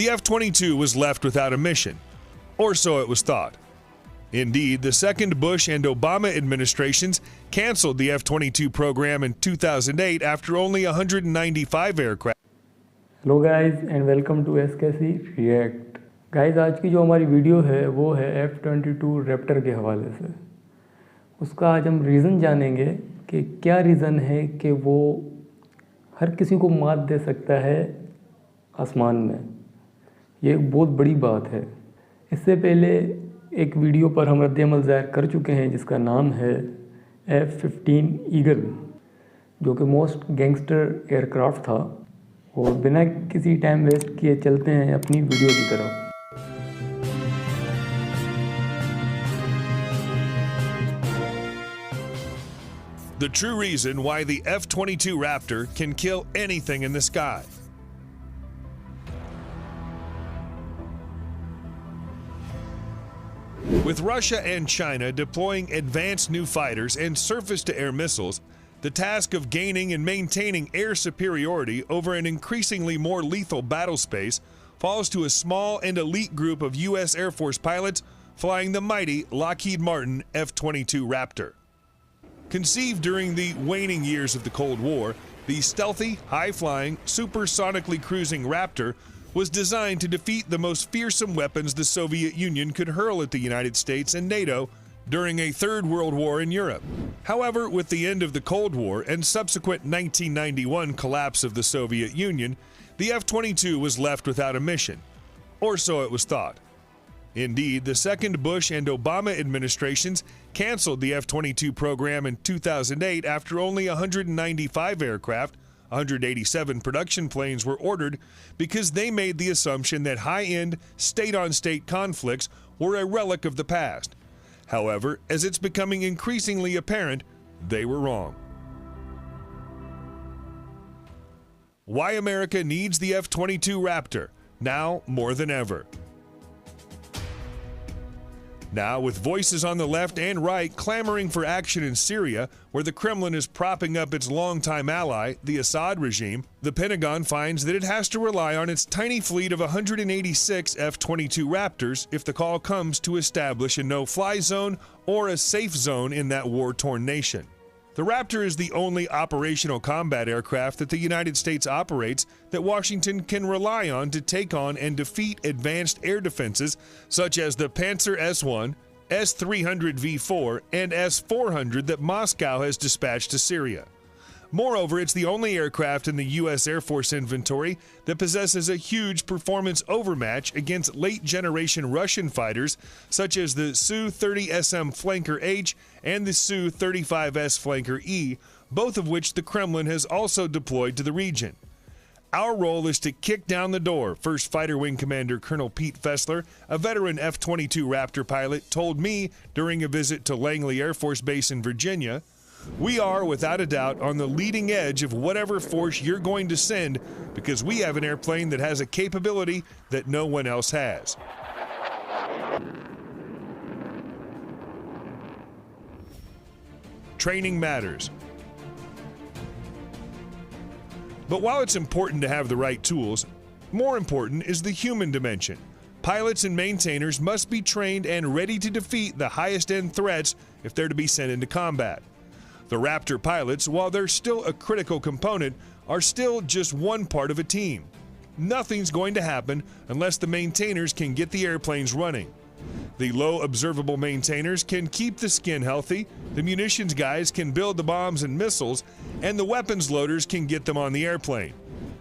the F-22 was left without a mission, or so it was thought. Indeed, the second Bush and Obama administrations canceled the F-22 program in 2008 after only 195 aircraft. Hello guys and welcome to SKC react. Guys आज की जो हमारी video है वो है F-22 Raptor के हवाले से। उसका आज हम रीज़न जानेंगे कि क्या रीज़न है कि वो हर किसी को मात दे सकता है आसमान में। ये एक बहुत बड़ी बात है। इससे पहले एक वीडियो पर हम रद्द-ए-अमल ज़ाहिर कर चुके हैं जिसका नाम है F-15 ईगल, जो कि मोस्ट गैंगस्टर एयरक्राफ्ट था। और बिना किसी टाइम वेस्ट किए चलते हैं अपनी वीडियो की तरफ। The true reason why the F-22 Raptor can kill anything in the sky. With Russia and China deploying advanced new fighters and surface-to-air missiles, the task of gaining and maintaining air superiority over an increasingly more lethal battle space falls to a small and elite group of U.S. Air Force pilots flying the mighty Lockheed Martin F-22 Raptor. Conceived during the waning years of the Cold War, the stealthy, high-flying, supersonically cruising Raptor was designed to defeat the most fearsome weapons the Soviet Union could hurl at the United States and NATO during a Third World War in Europe. However, with the end of the Cold War and subsequent 1991 collapse of the Soviet Union, the F-22 was left without a mission, or so it was thought. Indeed, the second Bush and Obama administrations canceled the F-22 program in 2008 after only 195 aircraft, 187 production planes were ordered because they made the assumption that high-end, state-on-state conflicts were a relic of the past. However, as it's becoming increasingly apparent, they were wrong. Why America needs the F-22 Raptor, now more than ever. Now, with voices on the left and right clamoring for action in Syria, where the Kremlin is propping up its longtime ally, the Assad regime, the Pentagon finds that it has to rely on its tiny fleet of 186 F-22 Raptors if the call comes to establish a no-fly zone or a safe zone in that war-torn nation. The Raptor is the only operational combat aircraft that the United States operates that Washington can rely on to take on and defeat advanced air defenses such as the Panzer S-1, S-300 V4, and S-400 that Moscow has dispatched to Syria. Moreover, it's the only aircraft in the U.S. Air Force inventory that possesses a huge performance overmatch against late-generation Russian fighters such as the Su-30SM Flanker H and the Su-35S Flanker E, both of which the Kremlin has also deployed to the region. Our role is to kick down the door, First Fighter Wing Commander Colonel Pete Fessler, a veteran F-22 Raptor pilot, told me during a visit to Langley Air Force Base in Virginia. We are, without a doubt, on the leading edge of whatever force you're going to send because we have an airplane that has a capability that no one else has. Training matters. But while it's important to have the right tools, more important is the human dimension. Pilots and maintainers must be trained and ready to defeat the highest-end threats if they're to be sent into combat. The Raptor pilots, while they're still a critical component, are still just one part of a team. Nothing's going to happen unless the maintainers can get the airplanes running. The low observable maintainers can keep the skin healthy, the munitions guys can build the bombs and missiles, and the weapons loaders can get them on the airplane.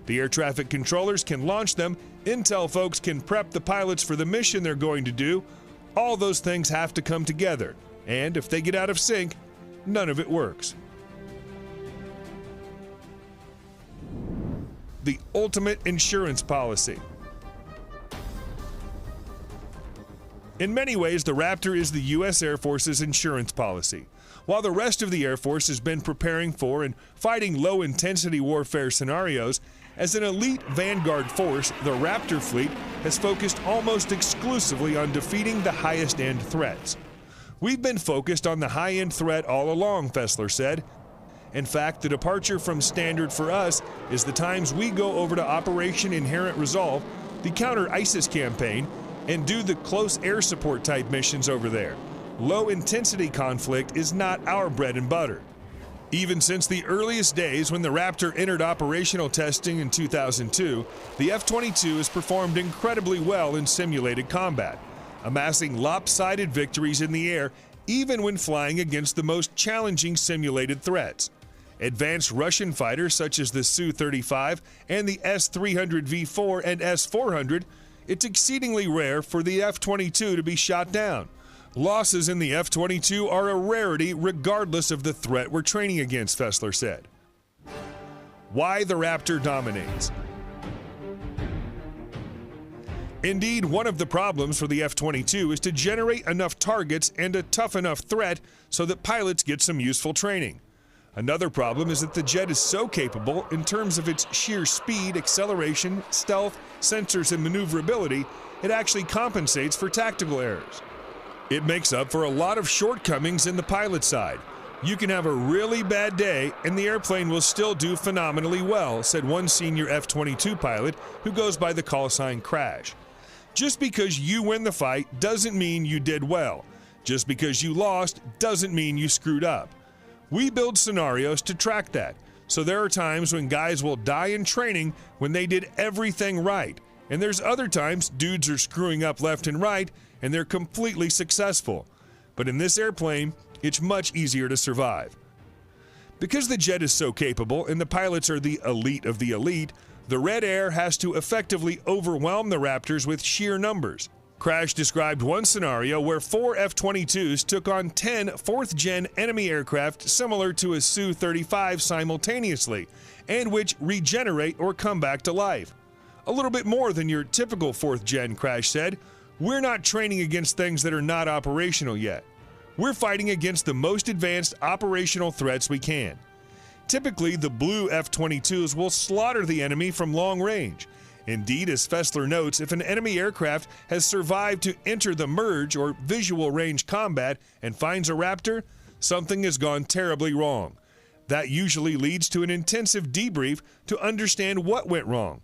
The air traffic controllers can launch them, intel folks can prep the pilots for the mission they're going to do. All those things have to come together, and if they get out of sync, none of it works. The ultimate insurance policy. In many ways, the Raptor is the U.S. Air Force's insurance policy. While the rest of the Air Force has been preparing for and fighting low-intensity warfare scenarios, as an elite vanguard force, the Raptor fleet has focused almost exclusively on defeating the highest-end threats. We've been focused on the high-end threat all along, Fessler said. In fact, the departure from standard for us is the times we go over to Operation Inherent Resolve the counter-ISIS campaign, and do the close air support type missions over there. Low-intensity conflict is not our bread and butter. Even since the earliest days when the Raptor entered operational testing in 2002, the F-22 has performed incredibly well in simulated combat, amassing lopsided victories in the air even when flying against the most challenging simulated threats. Advanced Russian fighters such as the Su-35 and the S-300V4 and S-400, it's exceedingly rare for the F-22 to be shot down. Losses in the F-22 are a rarity regardless of the threat we're training against, Fessler said. Why the Raptor dominates. Indeed, one of the problems for the F-22 is to generate enough targets and a tough enough threat so that pilots get some useful training. Another problem is that the jet is so capable in terms of its sheer speed, acceleration, stealth, sensors, and maneuverability, it actually compensates for tactical errors. It makes up for a lot of shortcomings in the pilot side. You can have a really bad day and the airplane will still do phenomenally well, said one senior F-22 pilot who goes by the call sign Crash. Just because you win the fight doesn't mean you did well. Just because you lost doesn't mean you screwed up. We build scenarios to track that, so there are times when guys will die in training when they did everything right, and there's other times dudes are screwing up left and right and they're completely successful. But in this airplane, it's much easier to survive. Because the jet is so capable and the pilots are the elite of the elite, the Red Air has to effectively overwhelm the Raptors with sheer numbers. Crash described one scenario where 4 F-22s took on 10 fourth-gen enemy aircraft similar to a Su-35 simultaneously, and which regenerate or come back to life. A little bit more than your typical fourth-gen, Crash said. We're not training against things that are not operational yet. We're fighting against the most advanced operational threats we can. Typically, the blue F-22s will slaughter the enemy from long range. Indeed, as Fessler notes, if an enemy aircraft has survived to enter the merge or visual range combat and finds a Raptor, something has gone terribly wrong. That usually leads to an intensive debrief to understand what went wrong.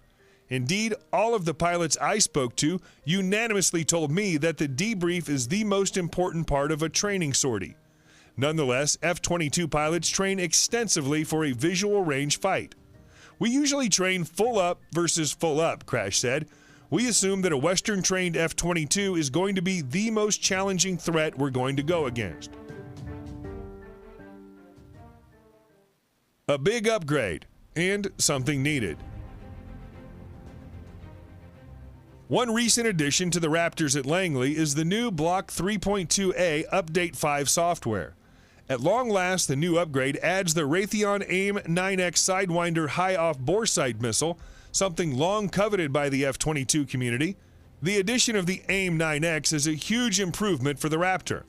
Indeed, all of the pilots I spoke to unanimously told me that the debrief is the most important part of a training sortie. Nonetheless, F-22 pilots train extensively for a visual range fight. We usually train full up versus full up, Crash said. We assume that a Western-trained F-22 is going to be the most challenging threat we're going to go against. A big upgrade, and something needed. One recent addition to the Raptors at Langley is the new Block 3.2A Update 5 software. At long last, the new upgrade adds the Raytheon AIM-9X Sidewinder high-off bore sight missile, something long coveted by the F-22 community. The addition of the AIM-9X is a huge improvement for the Raptor.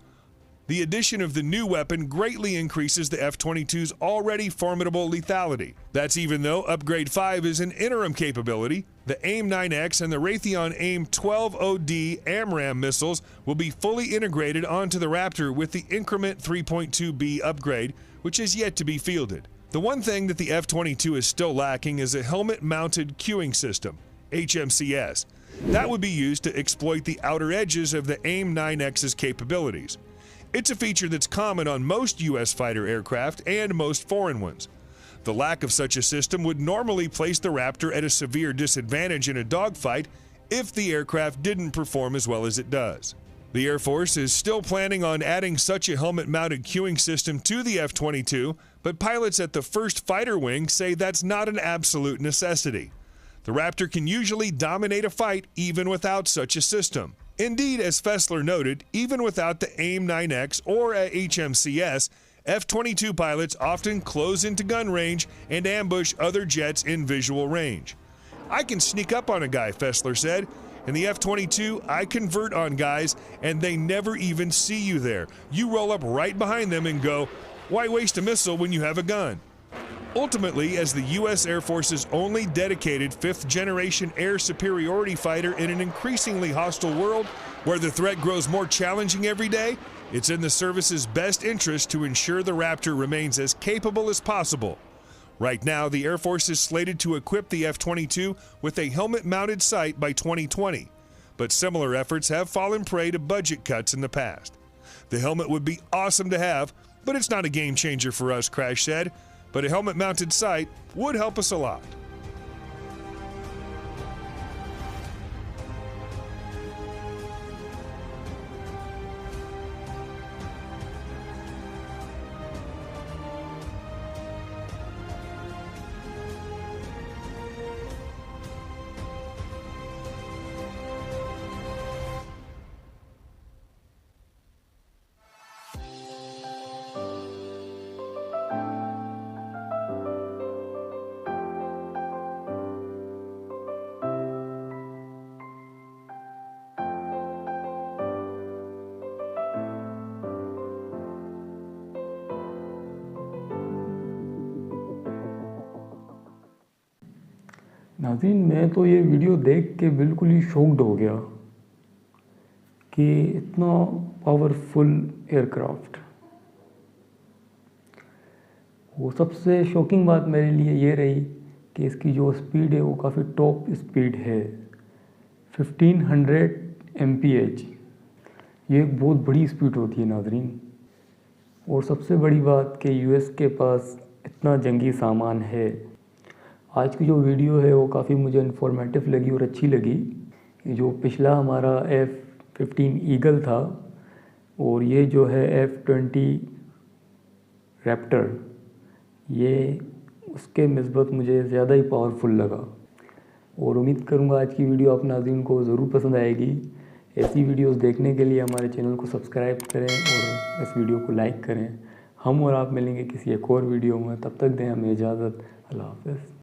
The addition of the new weapon greatly increases the F-22's already formidable lethality. That's even though Upgrade 5 is an interim capability. The AIM-9X and the Raytheon AIM-12OD AMRAAM missiles will be fully integrated onto the Raptor with the Increment 3.2B upgrade, which is yet to be fielded. The one thing that the F-22 is still lacking is a helmet-mounted cueing system, HMCS. That would be used to exploit the outer edges of the AIM-9X's capabilities. It's a feature that's common on most U.S. fighter aircraft and most foreign ones. The lack of such a system would normally place the Raptor at a severe disadvantage in a dogfight if the aircraft didn't perform as well as it does. The Air Force is still planning on adding such a helmet-mounted cueing system to the F-22, but pilots at the 1st Fighter Wing say that's not an absolute necessity. The Raptor can usually dominate a fight even without such a system. Indeed, as Fessler noted, even without the AIM-9X or a HMCS, F-22 pilots often close into gun range and ambush other jets in visual range. I can sneak up on a guy, Fessler said. In the F-22, I convert on guys and they never even see you there. You roll up right behind them and go, why waste a missile when you have a gun? Ultimately, as the U.S. Air Force's only dedicated 5th-generation air superiority fighter in an increasingly hostile world where the threat grows more challenging every day, it's in the service's best interest to ensure the Raptor remains as capable as possible. Right now, the Air Force is slated to equip the F-22 with a helmet-mounted sight by 2020, but similar efforts have fallen prey to budget cuts in the past. The helmet would be awesome to have, but it's not a game changer for us, Crash said, but a helmet-mounted sight would help us a lot. नाज़रीन, मैं तो ये video देख के बिल्कुल ही shocked हो गया कि इतना पावरफुल एयरक्राफ्ट। वो सबसे शॉकिंग बात मेरे लिए ये रही कि इसकी जो स्पीड है वो काफ़ी टॉप स्पीड है, 1500 mph। ये एक बहुत बड़ी स्पीड होती है नाज़रीन। और सबसे बड़ी बात कि यूएस के पास इतना जंगी सामान है। आज की जो वीडियो है वो काफ़ी मुझे इन्फॉर्मेटिव लगी और अच्छी लगी। जो पिछला हमारा F-15 ईगल था और ये जो है F-20 रैप्टर, ये उसके निस्बत मुझे ज़्यादा ही पावरफुल लगा। और उम्मीद करूँगा आज की वीडियो आप नाज़रीन को ज़रूर पसंद आएगी। ऐसी वीडियोस देखने के लिए हमारे चैनल को सब्सक्राइब करें और इस वीडियो को लाइक करें। हम और आप मिलेंगे किसी एक और वीडियो में, तब तक दें हमें इजाज़त। अल्लाह हाफ़िज़।